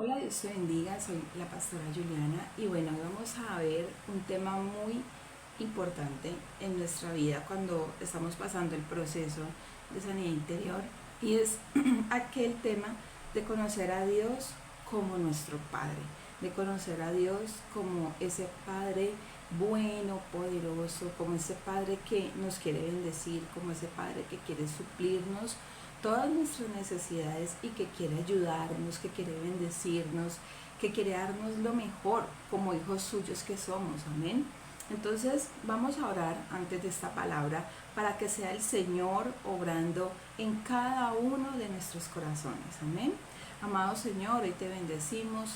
Hola, Dios te bendiga, soy la pastora Juliana y bueno, hoy vamos a ver un tema muy importante en nuestra vida cuando estamos pasando el proceso de sanidad interior y es aquel tema de conocer a Dios como nuestro Padre, de conocer a Dios como ese Padre bueno, poderoso, como ese Padre que nos quiere bendecir, como ese Padre que quiere suplirnos todas nuestras necesidades y que quiere ayudarnos, que quiere bendecirnos, que quiere darnos lo mejor como hijos suyos que somos. Amén. Entonces vamos a orar antes de esta palabra para que sea el Señor obrando en cada uno de nuestros corazones. Amén. Amado Señor, hoy te bendecimos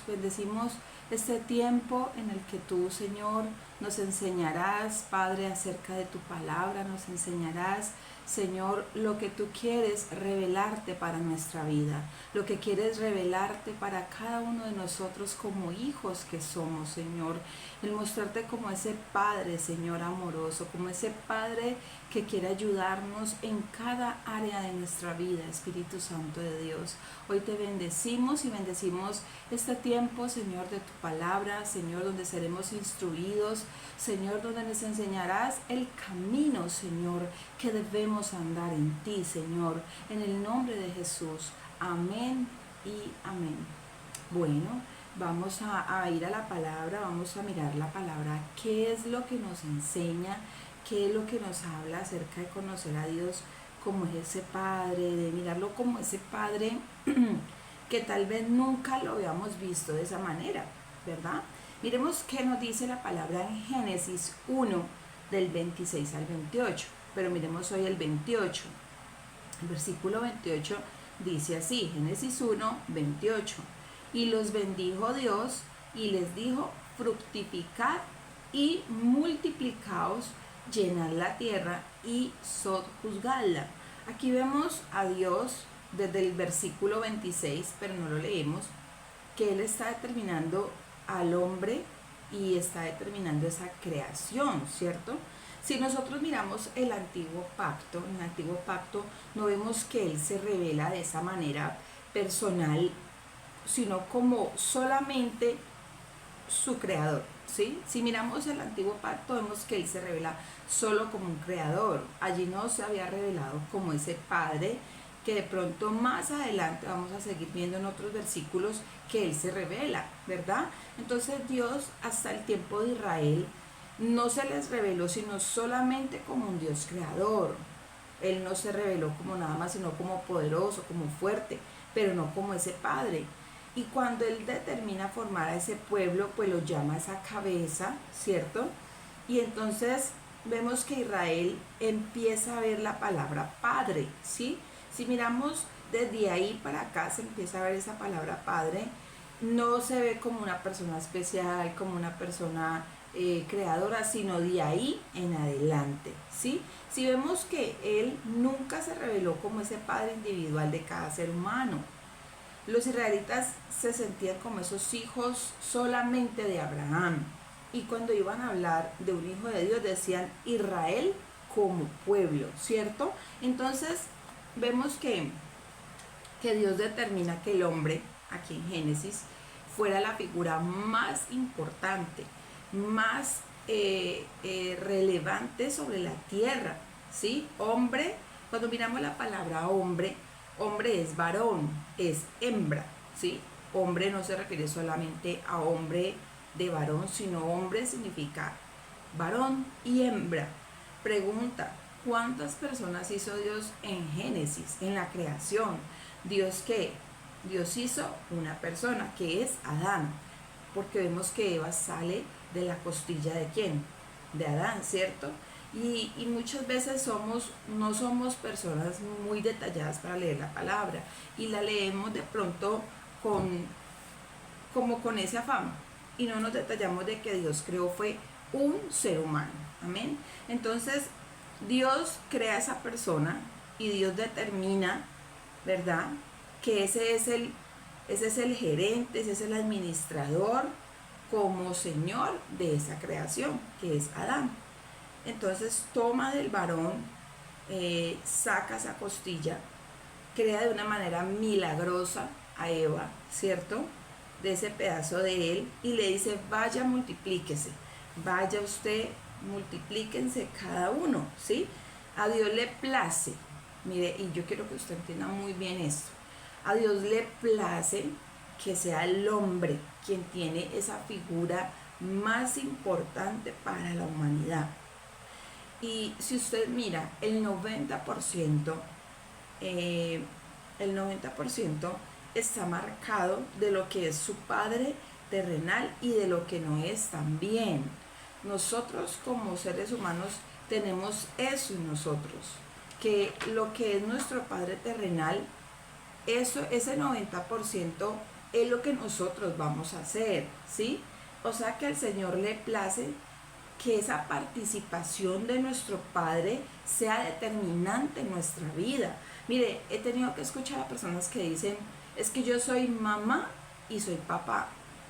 este tiempo en el que tú, Señor, nos enseñarás, Padre, acerca de tu palabra, nos enseñarás, Señor, lo que tú quieres revelarte para nuestra vida, lo que quieres revelarte para cada uno de nosotros como hijos que somos, Señor. El mostrarte como ese Padre, Señor, amoroso, como ese Padre que quiere ayudarnos en cada área de nuestra vida, Espíritu Santo de Dios. Hoy te bendecimos y bendecimos este tiempo, Señor, de tu palabra, Señor, donde seremos instruidos, Señor, donde nos enseñarás el camino, Señor, que debemos andar en ti, Señor, en el nombre de Jesús. Amén y amén. Bueno, vamos a ir a la palabra, vamos a mirar la palabra, qué es lo que nos enseña, qué es lo que nos habla acerca de conocer a Dios como ese Padre, de mirarlo como ese Padre que tal vez nunca lo habíamos visto de esa manera, ¿verdad? Miremos qué nos dice la palabra en Génesis 1, del 26 al 28, pero miremos hoy el 28. El versículo 28 dice así, Génesis 1, 28. Y los bendijo Dios y les dijo, fructificad y multiplicaos, llenad la tierra y sojuzgadla. Aquí vemos a Dios desde el versículo 26, pero no lo leemos, que Él está determinando al hombre y está determinando esa creación, ¿cierto? Si nosotros miramos el antiguo pacto, en el antiguo pacto no vemos que Él se revela de esa manera personal, sino como solamente su creador, ¿sí? Si miramos el antiguo pacto vemos que Él se revela solo como un creador. Allí no se había revelado como ese Padre que de pronto más adelante vamos a seguir viendo en otros versículos que Él se revela, ¿verdad? Entonces Dios hasta el tiempo de Israel no se les reveló sino solamente como un Dios creador. Él no se reveló como nada más, sino como poderoso, como fuerte, pero no como ese Padre. Y cuando Él determina formar a ese pueblo, pues lo llama a esa cabeza, ¿cierto? Y entonces vemos que Israel empieza a ver la palabra Padre, ¿sí? Si miramos desde ahí para acá, se empieza a ver esa palabra Padre. No se ve como una persona especial, como una persona creadora, sino de ahí en adelante, ¿sí? Si vemos que Él nunca se reveló como ese Padre individual de cada ser humano, los israelitas se sentían como esos hijos solamente de Abraham. Y cuando iban a hablar de un hijo de Dios decían Israel como pueblo, ¿cierto? Entonces vemos que Dios determina que el hombre, aquí en Génesis, fuera la figura más importante, más relevante sobre la tierra, ¿sí? Hombre, cuando miramos la palabra hombre, hombre es varón, es hembra, ¿sí? Hombre no se refiere solamente a hombre de varón, sino hombre significa varón y hembra. Pregunta, ¿cuántas personas hizo Dios en Génesis, en la creación? ¿Dios qué? Dios hizo una persona, que es Adán, porque vemos que Eva sale de la costilla de ¿quién? De Adán, ¿cierto? Y muchas veces no somos personas muy detalladas para leer la palabra y la leemos de pronto como con ese afán y no nos detallamos de que Dios creó fue un ser humano, amén. Entonces Dios crea a esa persona y Dios determina, ¿verdad? Que ese es el gerente, ese es el administrador como señor de esa creación, que es Adán. Entonces toma del varón, saca esa costilla, crea de una manera milagrosa a Eva, ¿cierto? de ese pedazo de él y le dice, vaya, multiplíquese, vaya usted, multiplíquense cada uno, ¿sí? A Dios le place, mire, y yo quiero que usted entienda muy bien esto, a Dios le place que sea el hombre quien tiene esa figura más importante para la humanidad. Y si usted mira, eh, el 90% está marcado de lo que es su padre terrenal y de lo que no es también. Nosotros como seres humanos tenemos eso en nosotros, que lo que es nuestro padre terrenal, ese 90% es lo que nosotros vamos a hacer, ¿sí? O sea que al Señor le place que esa participación de nuestro Padre sea determinante en nuestra vida. Mire, he tenido que escuchar a personas que dicen, es que yo soy mamá y soy papá.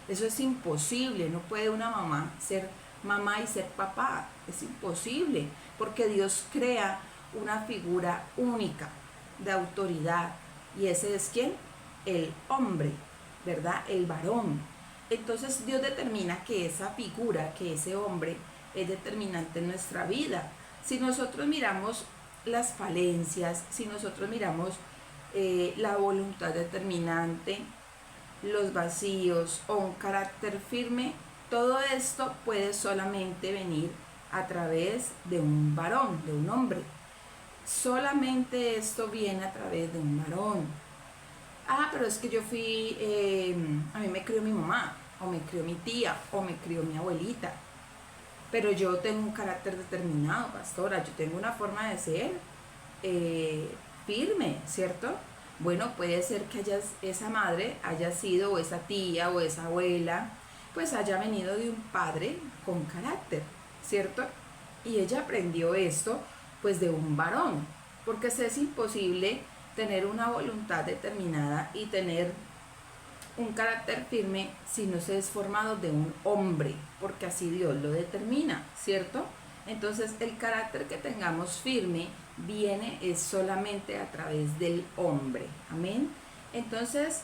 Eso es imposible, no puede una mamá ser mamá y ser papá, es imposible, porque Dios crea una figura única de autoridad, y ese es ¿quién? El hombre, ¿verdad? El varón. Entonces Dios determina que esa figura, que ese hombre es determinante en nuestra vida. Si nosotros miramos las falencias, si nosotros miramos la voluntad determinante, los vacíos o un carácter firme, todo esto puede solamente venir a través de un varón, de un hombre. Solamente esto viene a través de un varón. Ah, pero es que yo fui, a mí me crió mi mamá, o me crió mi tía, o me crió mi abuelita. Pero yo tengo un carácter determinado, pastora, yo tengo una forma de ser firme, ¿cierto? Bueno, puede ser que esa madre haya sido, o esa tía, o esa abuela, pues haya venido de un padre con carácter, ¿cierto? Y ella aprendió esto, pues de un varón, porque es imposible tener una voluntad determinada y tener un carácter firme si no se es formado de un hombre, porque así Dios lo determina, ¿cierto? Entonces el carácter que tengamos firme viene es solamente a través del hombre, amén. Entonces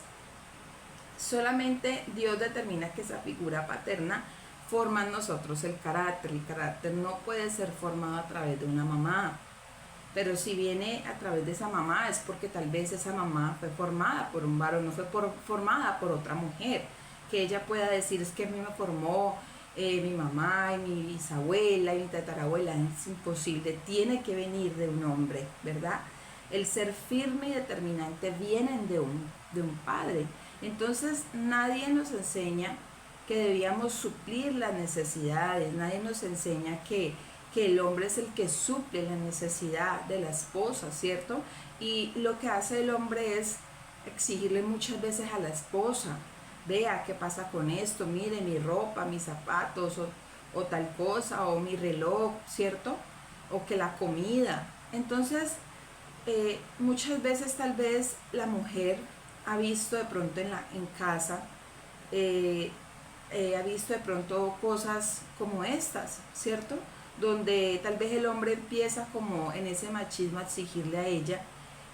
solamente Dios determina que esa figura paterna forma en nosotros el carácter no puede ser formado a través de una mamá. Pero si viene a través de esa mamá es porque tal vez esa mamá fue formada por un varón, no fue formada por otra mujer. Que ella pueda decir, es que a mí me formó mi mamá y mi bisabuela y mi tatarabuela. Es imposible, tiene que venir de un hombre, ¿verdad? El ser firme y determinante vienen de un padre. Entonces nadie nos enseña que debíamos suplir las necesidades, nadie nos enseña que el hombre es el que suple la necesidad de la esposa, ¿cierto? Y lo que hace el hombre es exigirle muchas veces a la esposa, vea qué pasa con esto, mire mi ropa, mis zapatos o tal cosa, o mi reloj, ¿cierto? O que la comida. Entonces, muchas veces tal vez la mujer ha visto de pronto en casa, ha visto de pronto cosas como estas, ¿cierto? Donde tal vez el hombre empieza como en ese machismo a exigirle a ella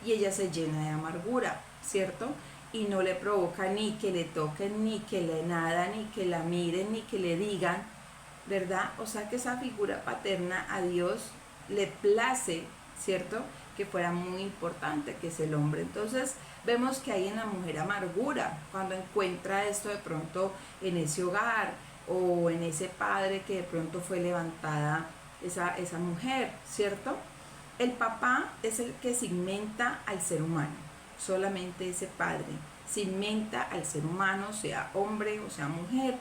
y ella se llena de amargura, ¿cierto? Y no le provoca ni que le toquen, ni que le nada, ni que la miren, ni que le digan, ¿verdad? O sea que esa figura paterna a Dios le place, ¿cierto? Que fuera muy importante, que es el hombre. Entonces vemos que hay en la mujer amargura cuando encuentra esto de pronto en ese hogar, o en ese padre que de pronto fue levantada esa mujer, ¿cierto? El papá es el que cimenta al ser humano, solamente ese padre cimenta al ser humano, sea hombre o sea mujer,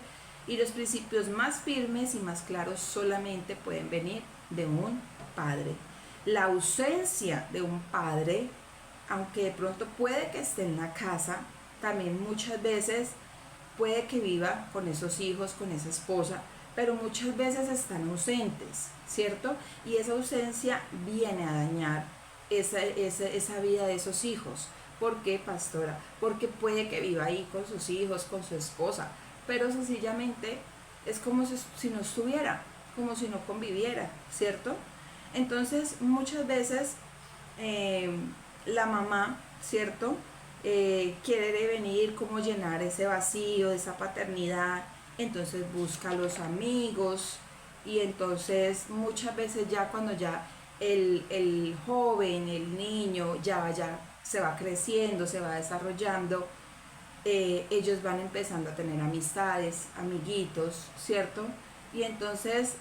y los principios más firmes y más claros solamente pueden venir de un padre. La ausencia de un padre, aunque de pronto puede que esté en la casa, también muchas veces puede que viva con esos hijos, con esa esposa, pero muchas veces están ausentes, ¿cierto? Y esa ausencia viene a dañar esa vida de esos hijos. ¿Por qué, pastora? Porque puede que viva ahí con sus hijos, con su esposa, pero sencillamente es como si no estuviera, como si no conviviera, ¿cierto? Entonces, muchas veces la mamá, ¿cierto? quiere venir, cómo llenar ese vacío, esa paternidad, entonces busca a los amigos y entonces muchas veces ya cuando ya el joven, el niño ya se va creciendo, se va desarrollando, ellos van empezando a tener amistades, amiguitos, ¿cierto? Y entonces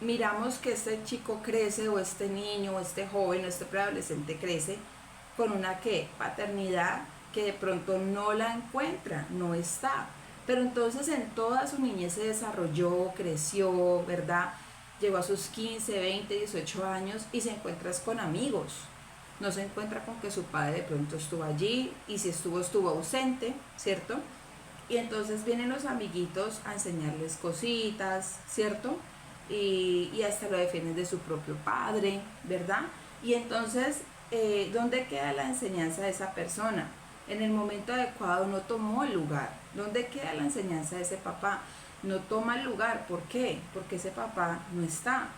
miramos que este chico crece o este niño o este joven o este preadolescente crece con una ¿qué? Paternidad que de pronto no la encuentra, no está. Pero entonces en toda su niñez se desarrolló, creció, ¿verdad? Llegó a sus 15, 20, 18 años y se encuentra con amigos. No se encuentra con que su padre de pronto estuvo allí y si estuvo, estuvo ausente, ¿cierto? Y entonces vienen los amiguitos a enseñarles cositas, ¿cierto? Y hasta lo defienden de su propio padre, ¿verdad? Y entonces, ¿dónde queda la enseñanza de esa persona? En el momento adecuado no tomó el lugar. ¿Dónde queda la enseñanza de ese papá? No toma el lugar. ¿Por qué? Porque ese papá no está.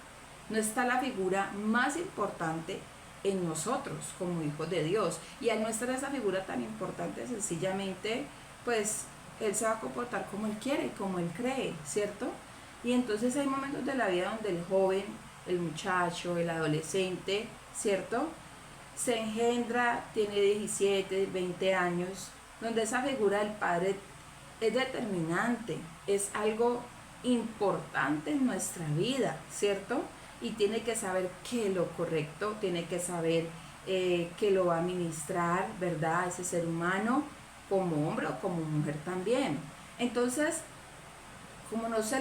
No está la figura más importante en nosotros como hijos de Dios. Y al no estar esa figura tan importante, sencillamente, pues él se va a comportar como él quiere, como él cree, ¿cierto? Y entonces hay momentos de la vida donde el joven, el muchacho, el adolescente, ¿cierto? Se engendra, tiene 17, 20 años, donde esa figura del padre es determinante, es algo importante en nuestra vida, ¿cierto? Y tiene que saber qué es lo correcto, tiene que saber que lo va a administrar, ¿verdad? Ese ser humano, como hombre o como mujer también. Entonces, como no se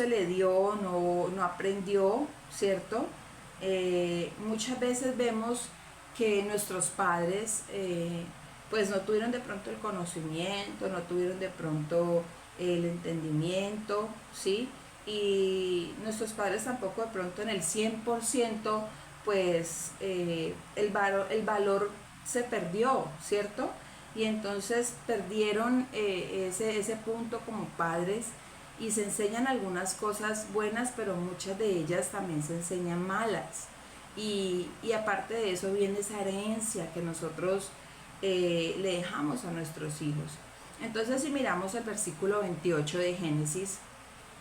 le dio, no aprendió, ¿cierto? Muchas veces vemos que nuestros padres pues no tuvieron de pronto el conocimiento, no tuvieron de pronto el entendimiento, ¿sí? Y nuestros padres tampoco de pronto en el 100% pues el valor se perdió, ¿cierto? Y entonces perdieron ese punto como padres y se enseñan algunas cosas buenas, pero muchas de ellas también se enseñan malas. Y aparte de eso viene esa herencia que nosotros le dejamos a nuestros hijos. Entonces si miramos el versículo 28 de Génesis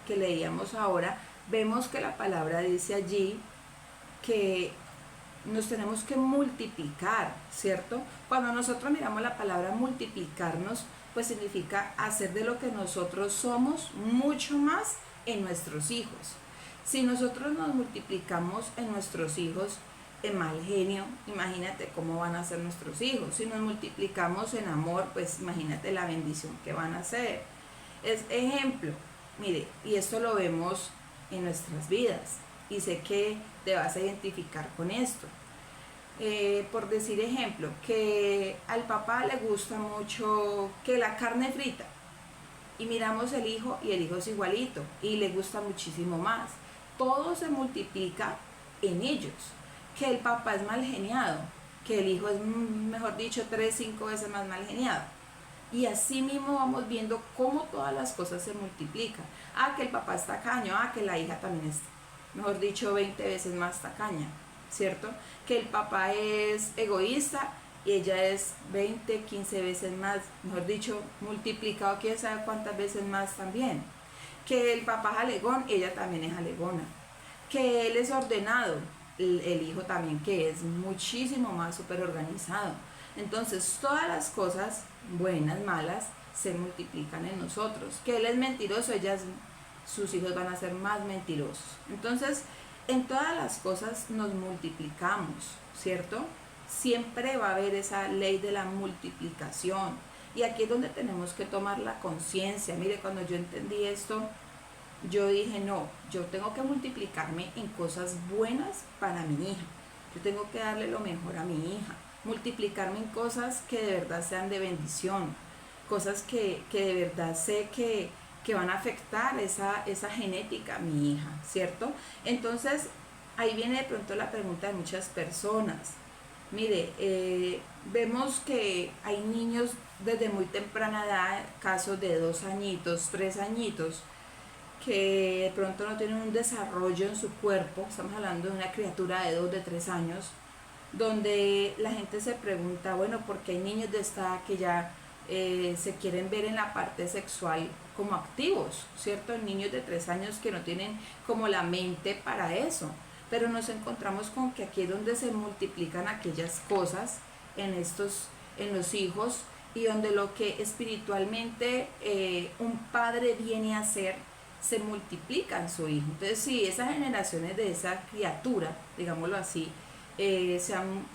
que leíamos ahora, vemos que la palabra dice allí que nos tenemos que multiplicar, ¿cierto? Cuando nosotros miramos la palabra multiplicarnos, pues significa hacer de lo que nosotros somos mucho más en nuestros hijos. Si nosotros nos multiplicamos en nuestros hijos en mal genio, imagínate cómo van a ser nuestros hijos. Si nos multiplicamos en amor, pues imagínate la bendición que van a ser. Es ejemplo, mire, y esto lo vemos en nuestras vidas y sé que te vas a identificar con esto. Por decir ejemplo, que al papá le gusta mucho que la carne frita y miramos el hijo y el hijo es igualito y le gusta muchísimo más. Todo se multiplica en ellos. Que el papá es mal geniado, que el hijo es, mejor dicho, 3, 5 veces más mal geniado. Y así mismo vamos viendo cómo todas las cosas se multiplican. Ah, que el papá es tacaño, ah, que la hija también es, mejor dicho, 20 veces más tacaña, ¿cierto? Que el papá es egoísta y ella es 20, 15 veces más, mejor dicho, multiplicado quién sabe cuántas veces más también. Que el papá es alegón, ella también es alegona. Que él es ordenado, el hijo también, que es muchísimo más súper organizado. Entonces todas las cosas buenas, malas, se multiplican en nosotros. Que él es mentiroso, sus hijos van a ser más mentirosos. Entonces, en todas las cosas nos multiplicamos, ¿cierto? Siempre va a haber esa ley de la multiplicación. Y aquí es donde tenemos que tomar la conciencia. Mire, cuando yo entendí esto, yo dije, no, yo tengo que multiplicarme en cosas buenas para mi hija. Yo tengo que darle lo mejor a mi hija. Multiplicarme en cosas que de verdad sean de bendición. Cosas que de verdad sé que van a afectar esa genética a mi hija, ¿cierto? Entonces, ahí viene de pronto la pregunta de muchas personas. Mire, vemos que hay niños desde muy temprana edad, casos de 2 añitos, 3 añitos, que de pronto no tienen un desarrollo en su cuerpo. Estamos hablando de una criatura de 2, de 3 años, donde la gente se pregunta, bueno, ¿por qué hay niños de esta edad que ya se quieren ver en la parte sexual como activos, ¿cierto? Niños de 3 años que no tienen como la mente para eso, pero nos encontramos con que aquí es donde se multiplican aquellas cosas en los hijos, y donde lo que espiritualmente un padre viene a hacer se multiplica en su hijo. Entonces, si esas generaciones de esa criatura, digámoslo así,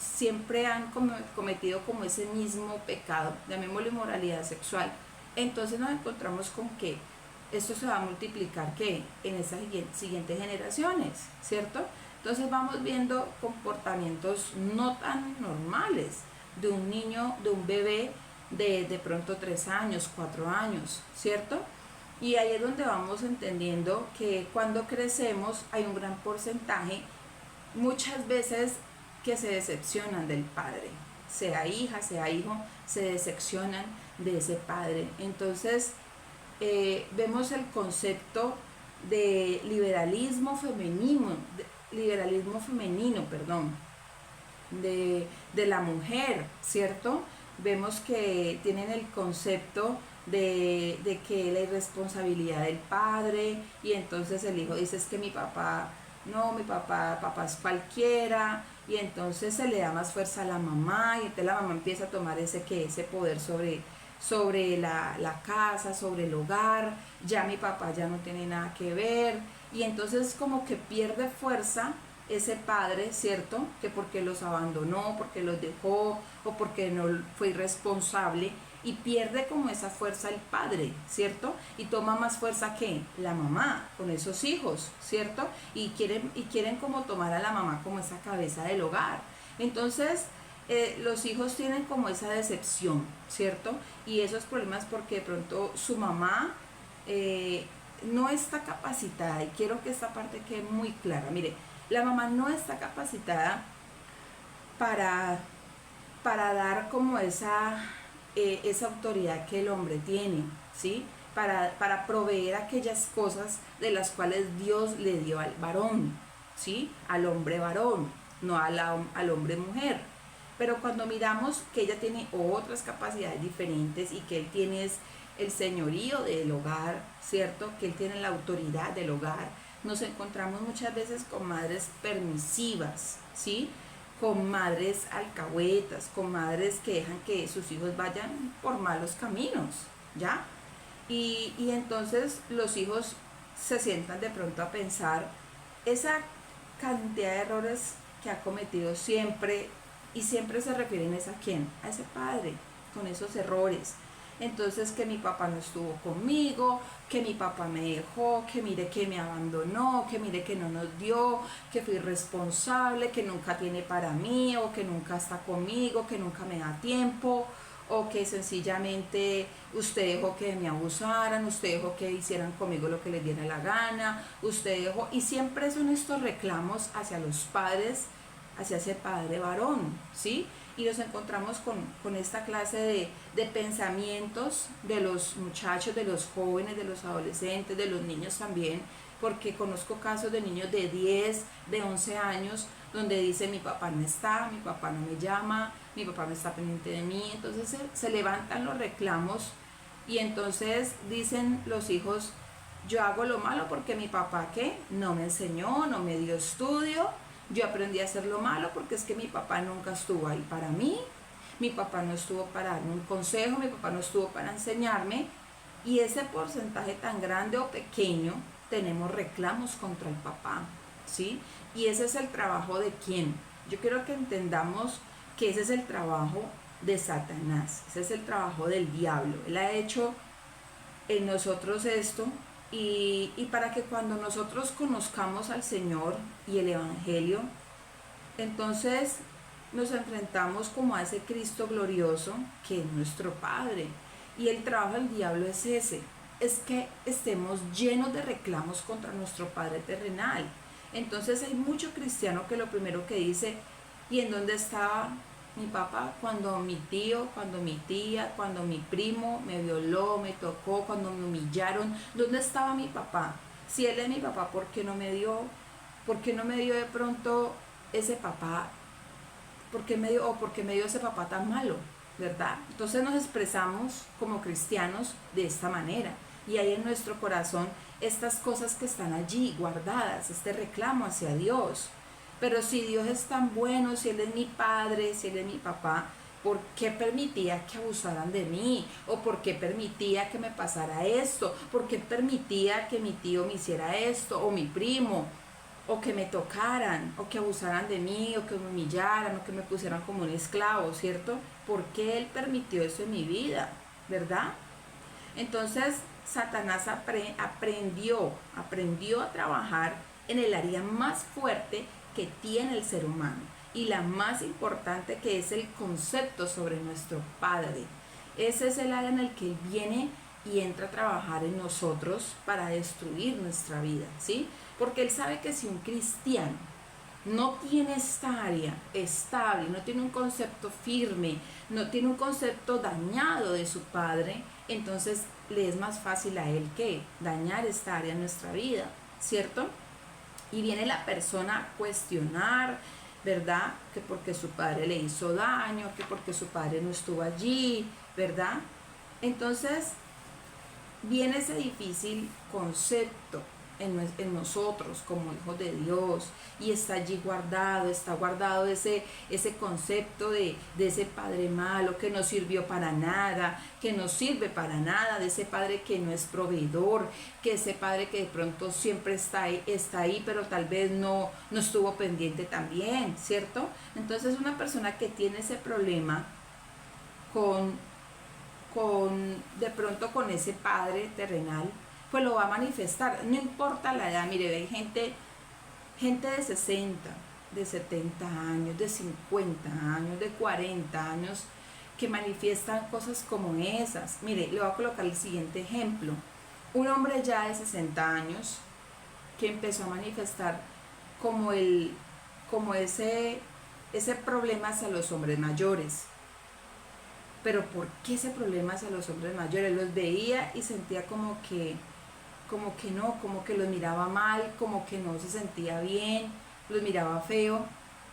siempre han cometido como ese mismo pecado, llamémoslo inmoralidad sexual, entonces nos encontramos con que esto se va a multiplicar ¿qué? En esas siguientes generaciones, ¿cierto? Entonces vamos viendo comportamientos no tan normales de un niño, de un bebé de pronto 3 años, 4 años, ¿cierto? Y ahí es donde vamos entendiendo que cuando crecemos hay un gran porcentaje, muchas veces, que se decepcionan del padre, sea hija, sea hijo, se decepcionan de ese padre. Entonces vemos el concepto de liberalismo femenino, perdón, de la mujer, ¿cierto? Vemos que tienen el concepto de que la irresponsabilidad del padre, y entonces el hijo dice, es que mi papá, no, papá es cualquiera, y entonces se le da más fuerza a la mamá, y entonces la mamá empieza a tomar ese poder sobre la casa, sobre el hogar, ya mi papá ya no tiene nada que ver, y entonces como que pierde fuerza ese padre, ¿cierto? Que porque los abandonó, porque los dejó o porque no fue irresponsable, y pierde como esa fuerza el padre, ¿cierto? Y toma más fuerza que la mamá con esos hijos, ¿cierto? Y quieren como tomar a la mamá como esa cabeza del hogar. Entonces, los hijos tienen como esa decepción, ¿cierto? Y esos problemas porque de pronto su mamá no está capacitada, y quiero que esta parte quede muy clara. Mire, la mamá no está capacitada para, para dar como esa autoridad que el hombre tiene, ¿sí? Para proveer aquellas cosas de las cuales Dios le dio al varón, ¿sí? Al hombre varón, no al hombre mujer. Pero cuando miramos que ella tiene otras capacidades diferentes, y que él tiene el señorío del hogar, ¿cierto? Que él tiene la autoridad del hogar, nos encontramos muchas veces con madres permisivas, ¿sí? Con madres alcahuetas, con madres que dejan que sus hijos vayan por malos caminos, ¿ya? Y entonces los hijos se sientan de pronto a pensar esa cantidad de errores que ha cometido siempre, y siempre se refieren a quién, a ese padre, con esos errores. Entonces, que mi papá no estuvo conmigo, que mi papá me dejó, que mire que me abandonó, que mire que no nos dio, que fui responsable, que nunca tiene para mí, o que nunca está conmigo, que nunca me da tiempo, o que sencillamente usted dejó que me abusaran, usted dejó que hicieran conmigo lo que les diera la gana, usted dejó, y siempre son estos reclamos hacia los padres, hacia ese padre varón, ¿sí? Y nos encontramos con esta clase de pensamientos de los muchachos, de los jóvenes, de los adolescentes, de los niños también, porque conozco casos de niños de 10, de 11 años, donde dice, mi papá no está, mi papá no me llama, mi papá no está pendiente de mí. Entonces se levantan los reclamos, y entonces dicen los hijos, yo hago lo malo porque mi papá, ¿qué? No me enseñó, no me dio estudio. Yo aprendí a hacer lo malo porque es que mi papá nunca estuvo ahí para mí, mi papá no estuvo para darme un consejo, mi papá no estuvo para enseñarme. Y ese porcentaje tan grande o pequeño, tenemos reclamos contra el papá, ¿sí? Y ese es el trabajo de quién. Yo quiero que entendamos que ese es el trabajo de Satanás, ese es el trabajo del diablo. Él ha hecho en nosotros esto, y para que cuando nosotros conozcamos al Señor y el Evangelio, entonces nos enfrentamos como a ese Cristo glorioso que es nuestro Padre. Y el trabajo del diablo es ese, es que estemos llenos de reclamos contra nuestro Padre terrenal. Entonces hay mucho cristiano que lo primero que dice, ¿y en dónde estaba mi papá cuando mi tío, cuando mi tía, cuando mi primo me violó, me tocó, cuando me humillaron? ¿Dónde estaba mi papá? Si él es mi papá, ¿por qué no me dio de pronto ese papá ¿Por qué me dio ese papá tan malo? ¿Verdad? Entonces nos expresamos como cristianos de esta manera. Y hay en nuestro corazón estas cosas que están allí guardadas, este reclamo hacia Dios. Pero si Dios es tan bueno, si Él es mi padre, si Él es mi papá, ¿por qué permitía que abusaran de mí? ¿O por qué permitía que me pasara esto? ¿Por qué permitía que mi tío me hiciera esto? ¿O mi primo? ¿O que me tocaran? ¿O que abusaran de mí? ¿O que me humillaran? ¿O que me pusieran como un esclavo? ¿Cierto? ¿Por qué Él permitió eso en mi vida? ¿Verdad? Entonces Satanás aprendió a trabajar en el área más fuerte que tiene el ser humano y la más importante, que es el concepto sobre nuestro Padre. Ese es el área en el que Él viene y entra a trabajar en nosotros para destruir nuestra vida, ¿sí? Porque Él sabe que si un cristiano no tiene esta área estable, no tiene un concepto firme, no tiene un concepto dañado de su Padre, entonces le es más fácil a él que dañar esta área en nuestra vida, ¿cierto? Y viene la persona a cuestionar, ¿verdad? Que porque su padre le hizo daño, que porque su padre no estuvo allí, ¿verdad? Entonces viene ese difícil concepto en nosotros como hijos de Dios, y está allí guardado, está guardado ese concepto de ese padre malo que no sirvió para nada, que no sirve para nada, de ese padre que no es proveedor, que ese padre que de pronto siempre está ahí, pero tal vez no estuvo pendiente también, ¿cierto? Entonces una persona que tiene ese problema con de pronto con ese padre terrenal, pues lo va a manifestar, no importa la edad. Mire, hay gente de 60, de 70 años, de 50 años, de 40 años, que manifiestan cosas como esas. Mire, le voy a colocar el siguiente ejemplo. Un hombre ya de 60 años que empezó a manifestar como ese problema hacia los hombres mayores. Pero ¿por qué ese problema hacia los hombres mayores? Los veía y sentía como que los miraba mal, como que no se sentía bien, los miraba feo.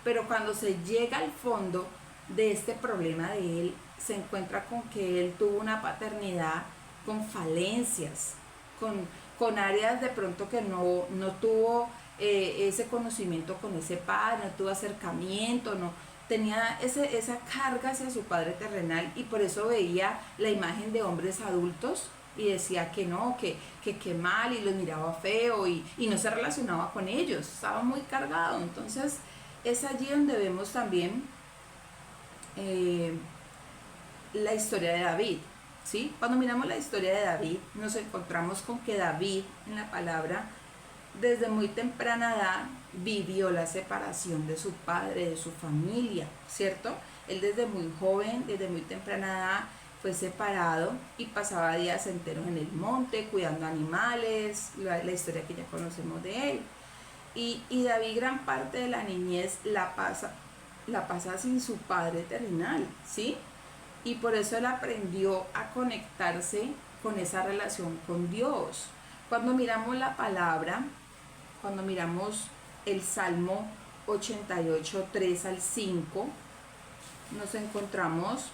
Pero cuando se llega al fondo de este problema de él, se encuentra con que él tuvo una paternidad con falencias, con áreas de pronto que no tuvo ese conocimiento con ese padre, no tuvo acercamiento, no tenía esa carga hacia su padre terrenal, y por eso veía la imagen de hombres adultos y decía que no, que mal, y los miraba feo, y no se relacionaba con ellos, estaba muy cargado. Entonces es allí donde vemos también la historia de David, ¿sí? Cuando miramos la historia de David, nos encontramos con que David, en la palabra, desde muy temprana edad vivió la separación de su padre, de su familia, ¿cierto? Él desde muy joven, desde muy temprana edad, fue separado y pasaba días enteros en el monte cuidando animales, la historia que ya conocemos de él. Y David gran parte de la niñez la pasa sin su padre terrenal, ¿sí? Y por eso él aprendió a conectarse con esa relación con Dios. Cuando miramos la palabra, cuando miramos el Salmo 88, 3 al 5, nos encontramos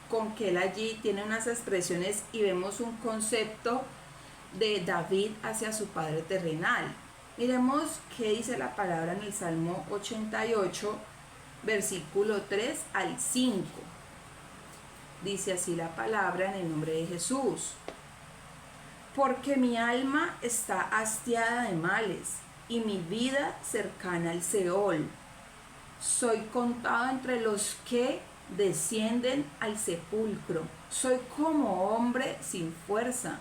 con que él allí tiene unas expresiones y vemos un concepto de David hacia su padre terrenal. Miremos qué dice la palabra en el Salmo 88, versículo 3 al 5. Dice así la palabra en el nombre de Jesús. Porque mi alma está hastiada de males y mi vida cercana al Seol. Soy contado entre los que descienden al sepulcro. Soy como hombre sin fuerza.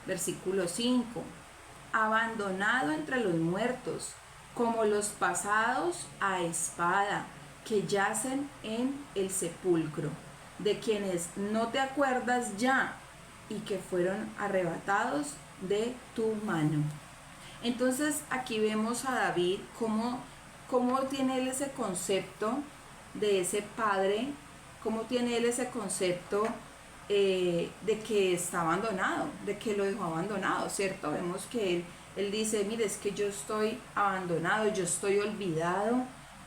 Versículo 5. Abandonado entre los muertos, como los pasados a espada, que yacen en el sepulcro, de quienes no te acuerdas ya, y que fueron arrebatados de tu mano. Entonces aquí vemos a David cómo tiene él ese concepto de ese padre, cómo tiene él ese concepto de que está abandonado, de que lo dejó abandonado, ¿cierto? Vemos que él dice, mire, es que yo estoy abandonado, yo estoy olvidado,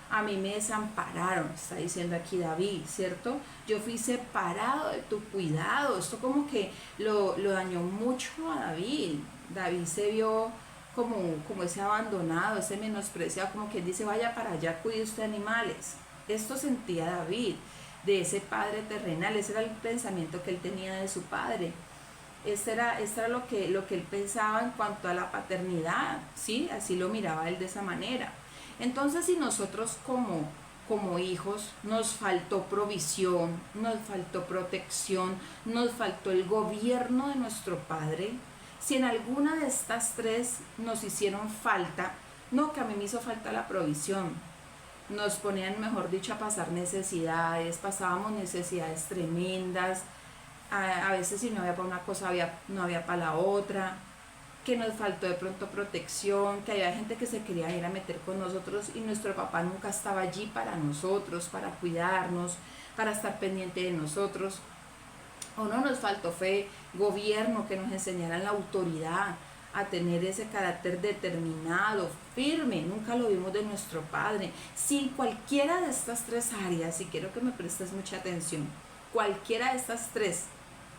A mí me desampararon, está diciendo aquí David, ¿cierto? Yo fui separado de tu cuidado. Esto como que lo dañó mucho a David. David se vio como ese abandonado, ese menospreciado, como que él dice, vaya para allá, cuide usted animales. Esto sentía David de ese padre terrenal, ese era el pensamiento que él tenía de su padre. Este era lo que él pensaba en cuanto a la paternidad, ¿sí? Así lo miraba él de esa manera. Entonces, si nosotros como hijos nos faltó provisión, nos faltó protección, nos faltó el gobierno de nuestro padre, si en alguna de estas tres nos hicieron falta, no, que a mí me hizo falta la provisión, nos ponían, mejor dicho, a pasar necesidades, pasábamos necesidades tremendas, a veces si no había para una cosa, no había para la otra, que nos faltó de pronto protección, que había gente que se quería ir a meter con nosotros y nuestro papá nunca estaba allí para nosotros, para cuidarnos, para estar pendiente de nosotros. O no nos faltó fe, gobierno, que nos enseñaran la autoridad, a tener ese carácter determinado, firme, nunca lo vimos de nuestro padre. Si en cualquiera de estas tres áreas, y quiero que me prestes mucha atención, cualquiera de estas tres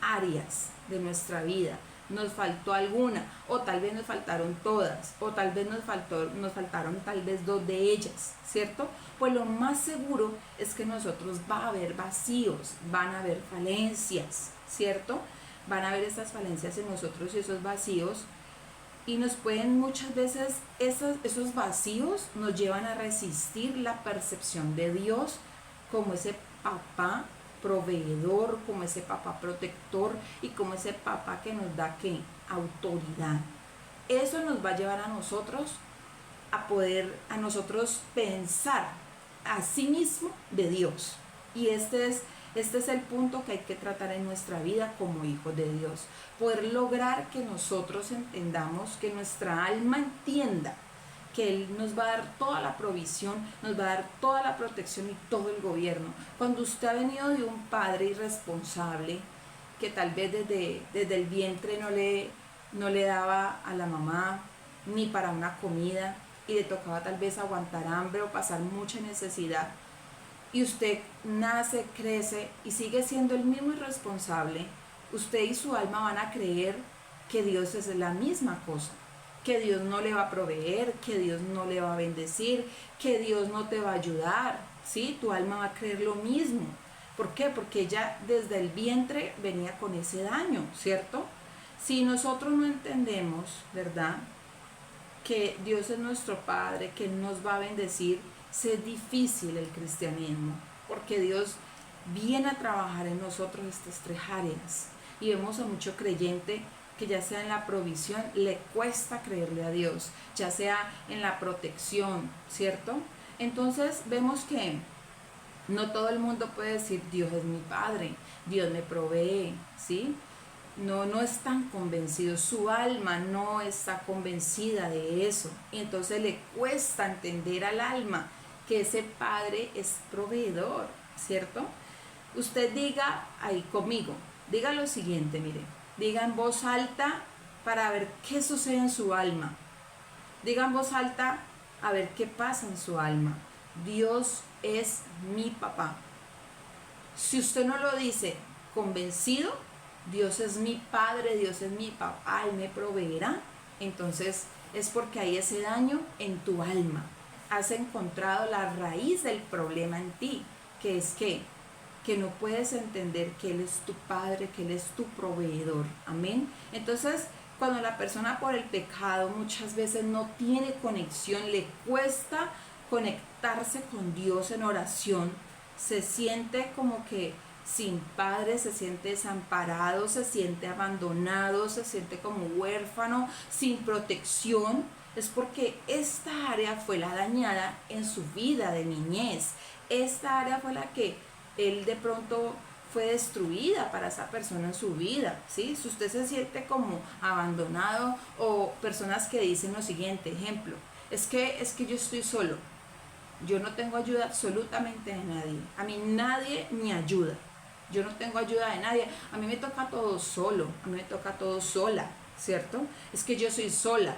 áreas de nuestra vida nos faltó alguna, o tal vez nos faltaron todas, o tal vez nos faltaron tal vez dos de ellas, ¿cierto? Pues lo más seguro es que nosotros va a haber vacíos, van a haber falencias, ¿cierto? Van a haber estas falencias en nosotros y esos vacíos, y nos pueden muchas veces, esos vacíos nos llevan a resistir la percepción de Dios como ese papá proveedor, como ese papá protector y como ese papá que nos da ¿qué? Autoridad. Eso nos va a llevar a nosotros a nosotros pensar a sí mismo de Dios. Y este es el punto que hay que tratar en nuestra vida como hijos de Dios. Poder lograr que nosotros entendamos, que nuestra alma entienda que Él nos va a dar toda la provisión, nos va a dar toda la protección y todo el gobierno. Cuando usted ha venido de un padre irresponsable, que tal vez desde el vientre no le daba a la mamá ni para una comida, y le tocaba tal vez aguantar hambre o pasar mucha necesidad, y usted nace, crece y sigue siendo el mismo irresponsable, usted y su alma van a creer que Dios es la misma cosa, que Dios no le va a proveer, que Dios no le va a bendecir, que Dios no te va a ayudar, ¿sí? Tu alma va a creer lo mismo. ¿Por qué? Porque ella desde el vientre venía con ese daño, ¿cierto? Si nosotros no entendemos, ¿verdad?, que Dios es nuestro Padre, que nos va a bendecir, es difícil el cristianismo, porque Dios viene a trabajar en nosotros estas tres áreas. Y vemos a mucho creyente que ya sea en la provisión, le cuesta creerle a Dios, ya sea en la protección, ¿cierto? Entonces vemos que no todo el mundo puede decir, Dios es mi Padre, Dios me provee, ¿sí? No están convencidos, su alma no está convencida de eso. Y entonces le cuesta entender al alma que ese Padre es proveedor, ¿cierto? Usted diga ahí conmigo, diga lo siguiente, mire, diga en voz alta para ver qué sucede en su alma. Diga en voz alta a ver qué pasa en su alma. Dios es mi papá. Si usted no lo dice convencido, Dios es mi Padre, Dios es mi papá, Él me proveerá, entonces es porque hay ese daño en tu alma. Has encontrado la raíz del problema en ti, que es que no puedes entender que Él es tu Padre, que Él es tu proveedor. Amén. Entonces, cuando la persona por el pecado muchas veces no tiene conexión, le cuesta conectarse con Dios en oración, se siente como que sin padre, se siente desamparado, se siente abandonado, se siente como huérfano, sin protección, es porque esta área fue la dañada en su vida de niñez. Esta área fue la que él de pronto fue destruida para esa persona en su vida, ¿sí? Si usted se siente como abandonado, o personas que dicen lo siguiente, ejemplo, es que yo estoy solo, yo no tengo ayuda absolutamente de nadie, a mí nadie me ayuda, yo no tengo ayuda de nadie, a mí me toca todo solo, a mí me toca todo sola, ¿cierto? Es que yo soy sola.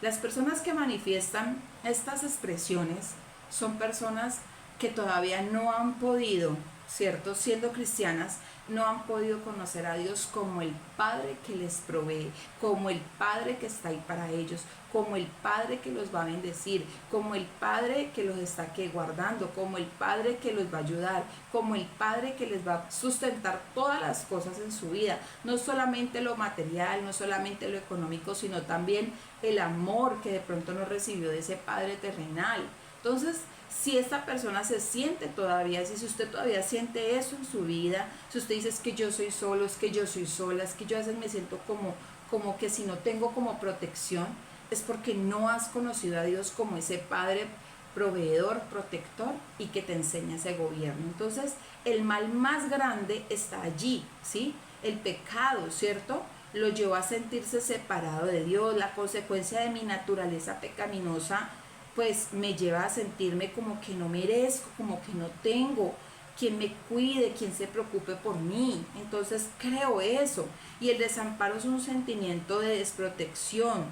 Las personas que manifiestan estas expresiones son personas que todavía no han podido, ¿cierto? Siendo cristianas, no han podido conocer a Dios como el Padre que les provee, como el Padre que está ahí para ellos, como el Padre que los va a bendecir, como el Padre que los está aquí guardando, como el Padre que los va a ayudar, como el Padre que les va a sustentar todas las cosas en su vida, no solamente lo material, no solamente lo económico, sino también el amor que de pronto no recibió de ese Padre terrenal. Entonces, si esta persona se siente todavía, si usted todavía siente eso en su vida, si usted dice es que yo soy solo, es que yo soy sola, es que yo a veces me siento como que si no tengo como protección, es porque no has conocido a Dios como ese Padre proveedor, protector y que te enseña ese gobierno. Entonces, el mal más grande está allí, ¿sí? El pecado, ¿cierto? Lo llevó a sentirse separado de Dios, la consecuencia de mi naturaleza pecaminosa pues me lleva a sentirme como que no merezco, como que no tengo quien me cuide, quien se preocupe por mí. Entonces creo eso. Y el desamparo es un sentimiento de desprotección.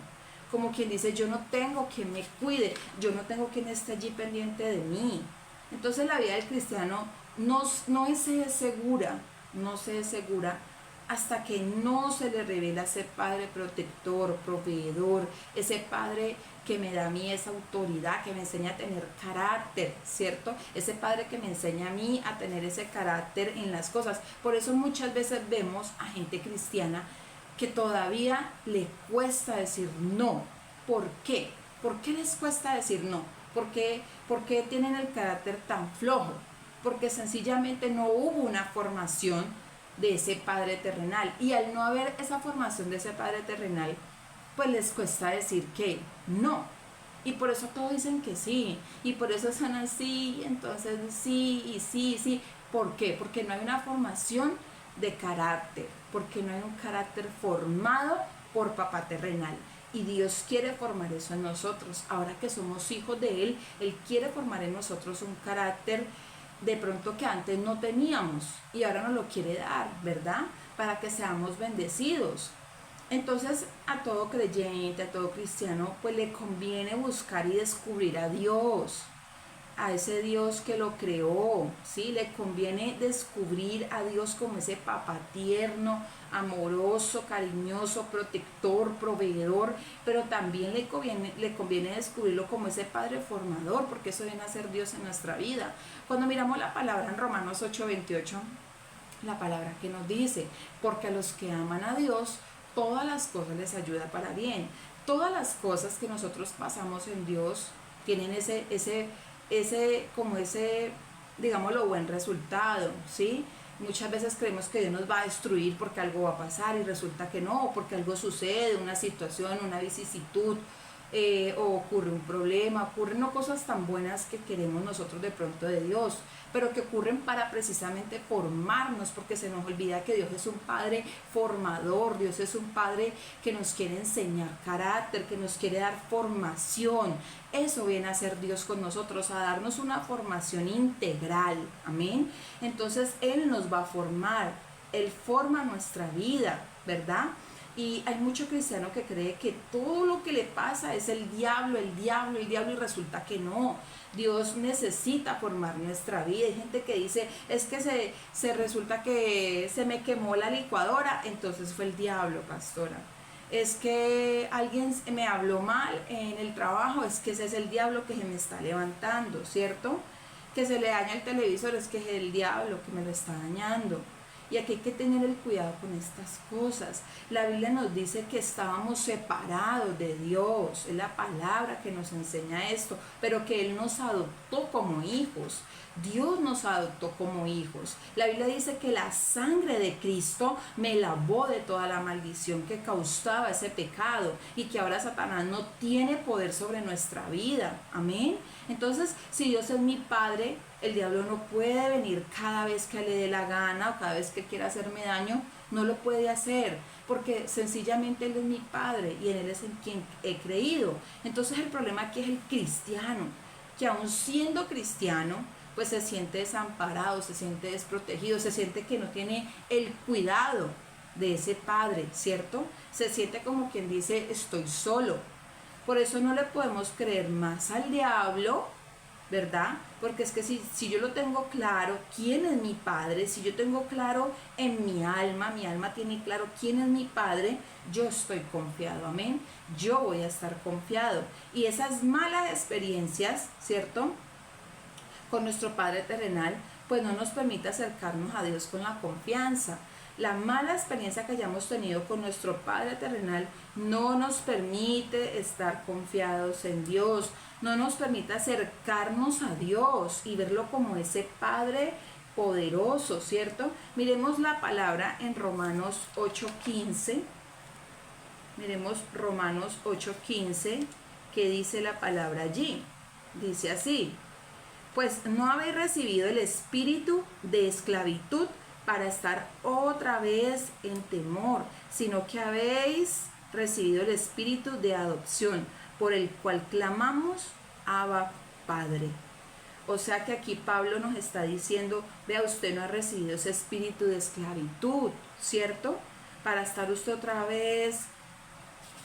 Como quien dice, yo no tengo quien me cuide, yo no tengo quien esté allí pendiente de mí. Entonces la vida del cristiano no es segura, no se segura hasta que no se le revela ese Padre protector, proveedor, ese Padre que me da a mí esa autoridad, que me enseña a tener carácter, ¿cierto? Ese Padre que me enseña a mí a tener ese carácter en las cosas. Por eso muchas veces vemos a gente cristiana que todavía le cuesta decir no. ¿Por qué? ¿Por qué les cuesta decir no? ¿Por qué tienen el carácter tan flojo? Porque sencillamente no hubo una formación de ese Padre terrenal. Y al no haber esa formación de ese Padre terrenal, pues les cuesta decir que no. Y por eso todos dicen que sí. Y por eso son así, entonces sí, y sí, y sí. ¿Por qué? Porque no hay una formación de carácter. Porque no hay un carácter formado por papá terrenal. Y Dios quiere formar eso en nosotros. Ahora que somos hijos de Él quiere formar en nosotros un carácter de pronto que antes no teníamos y ahora nos lo quiere dar, ¿verdad? Para que seamos bendecidos. Entonces a todo creyente, a todo cristiano, pues le conviene buscar y descubrir a Dios, a ese Dios que lo creó, ¿sí? Le conviene descubrir a Dios como ese papá tierno, amoroso, cariñoso, protector, proveedor, pero también le conviene descubrirlo como ese Padre formador, porque eso viene a ser Dios en nuestra vida. Cuando miramos la palabra en Romanos 8:28, la palabra que nos dice, porque a los que aman a Dios, todas las cosas les ayudan para bien. Todas las cosas que nosotros pasamos en Dios tienen ese, digámoslo, buen resultado, ¿sí? Muchas veces creemos que Dios nos va a destruir porque algo va a pasar y resulta que no, porque algo sucede, una situación, una vicisitud, o ocurre un problema, ocurren no cosas tan buenas que queremos nosotros de pronto de Dios, pero que ocurren para precisamente formarnos, porque se nos olvida que Dios es un Padre formador, Dios es un Padre que nos quiere enseñar carácter, que nos quiere dar formación. Eso viene a ser Dios con nosotros, a darnos una formación integral, amén. Entonces Él nos va a formar, Él forma nuestra vida, ¿verdad? Y hay mucho cristiano que cree que todo lo que le pasa es el diablo, y resulta que no. Dios necesita formar nuestra vida. Hay gente que dice, es que se resulta que se me quemó la licuadora, entonces fue el diablo, pastora. Es que alguien me habló mal en el trabajo, es que ese es el diablo que se me está levantando, ¿cierto? Que se le daña el televisor, es que es el diablo que me lo está dañando. Y aquí hay que tener el cuidado con estas cosas. La Biblia nos dice que estábamos separados de Dios. Es la palabra que nos enseña esto. Pero que Él nos adoptó como hijos. Dios nos adoptó como hijos. La Biblia dice que la sangre de Cristo me lavó de toda la maldición que causaba ese pecado. Y que ahora Satanás no tiene poder sobre nuestra vida. Amén. Entonces, si Dios es mi Padre, el diablo no puede venir cada vez que le dé la gana o cada vez que quiera hacerme daño, no lo puede hacer, porque sencillamente Él es mi Padre y en Él es en quien he creído. Entonces el problema aquí es el cristiano, que aun siendo cristiano, pues se siente desamparado, se siente desprotegido, se siente que no tiene el cuidado de ese Padre, ¿cierto? Se siente como quien dice, estoy solo. Por eso no le podemos creer más al diablo ¿verdad? Porque es que si yo lo tengo claro, quién es mi padre, si yo tengo claro en mi alma tiene claro quién es mi padre, yo estoy confiado, amén. Yo voy a estar confiado. Y esas malas experiencias, ¿cierto? Con nuestro Padre terrenal, pues no nos permite acercarnos a Dios con la confianza. La mala experiencia que hayamos tenido con nuestro Padre terrenal no nos permite estar confiados en Dios, no nos permite acercarnos a Dios y verlo como ese Padre poderoso, ¿cierto? Miremos la palabra en Romanos 8:15. Miremos Romanos 8:15, que dice la palabra allí. Dice así: pues no habéis recibido el espíritu de esclavitud para estar otra vez en temor, sino que habéis recibido el espíritu de adopción, por el cual clamamos, Abba, Padre. O sea que aquí Pablo nos está diciendo, vea, usted no ha recibido ese espíritu de esclavitud, ¿cierto? Para estar usted otra vez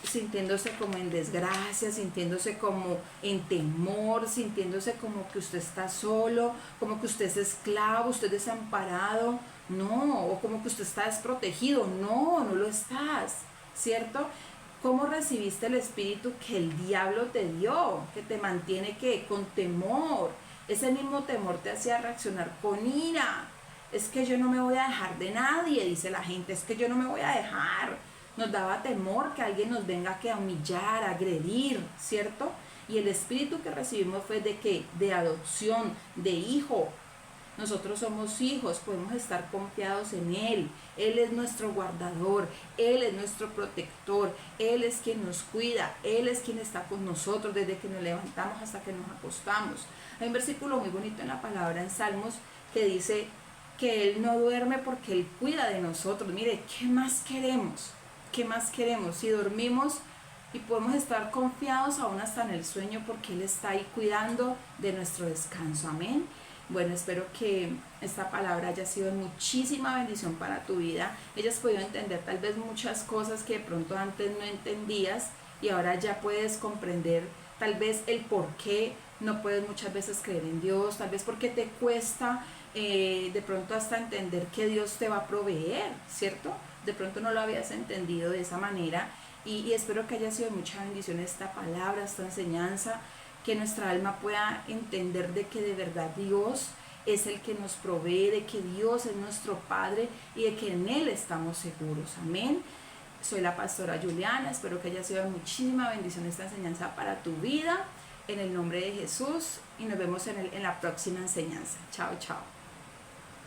sintiéndose como en desgracia, sintiéndose como en temor, sintiéndose como que usted está solo, como que usted es esclavo, usted es desamparado, no, o como que usted está desprotegido, no, no lo estás, ¿cierto? ¿Cómo recibiste el espíritu que el diablo te dio, que te mantiene con temor? Ese mismo temor te hacía reaccionar con ira. Es que yo no me voy a dejar de nadie, dice la gente, es que yo no me voy a dejar. Nos daba temor que alguien nos venga a humillar, a agredir, ¿cierto? Y el espíritu que recibimos fue de ¿qué? De adopción, de hijo. Nosotros somos hijos, podemos estar confiados en Él. Él es nuestro guardador, Él es nuestro protector, Él es quien nos cuida, Él es quien está con nosotros desde que nos levantamos hasta que nos acostamos. Hay un versículo muy bonito en la palabra en Salmos que dice que Él no duerme porque Él cuida de nosotros. Mire, ¿qué más queremos? ¿Qué más queremos? Si dormimos y podemos estar confiados aún hasta en el sueño porque Él está ahí cuidando de nuestro descanso. Amén. Bueno, espero que esta palabra haya sido de muchísima bendición para tu vida. Hayas podido entender tal vez muchas cosas que de pronto antes no entendías y ahora ya puedes comprender tal vez el por qué no puedes muchas veces creer en Dios, tal vez porque te cuesta de pronto hasta entender que Dios te va a proveer, ¿cierto? De pronto no lo habías entendido de esa manera y espero que haya sido de mucha bendición esta palabra, esta enseñanza, que nuestra alma pueda entender de que de verdad Dios es el que nos provee, de que Dios es nuestro Padre y de que en Él estamos seguros. Amén. Soy la pastora Juliana, espero que haya sido de muchísima bendición esta enseñanza para tu vida, en el nombre de Jesús, y nos vemos en la próxima enseñanza. Chao, chao.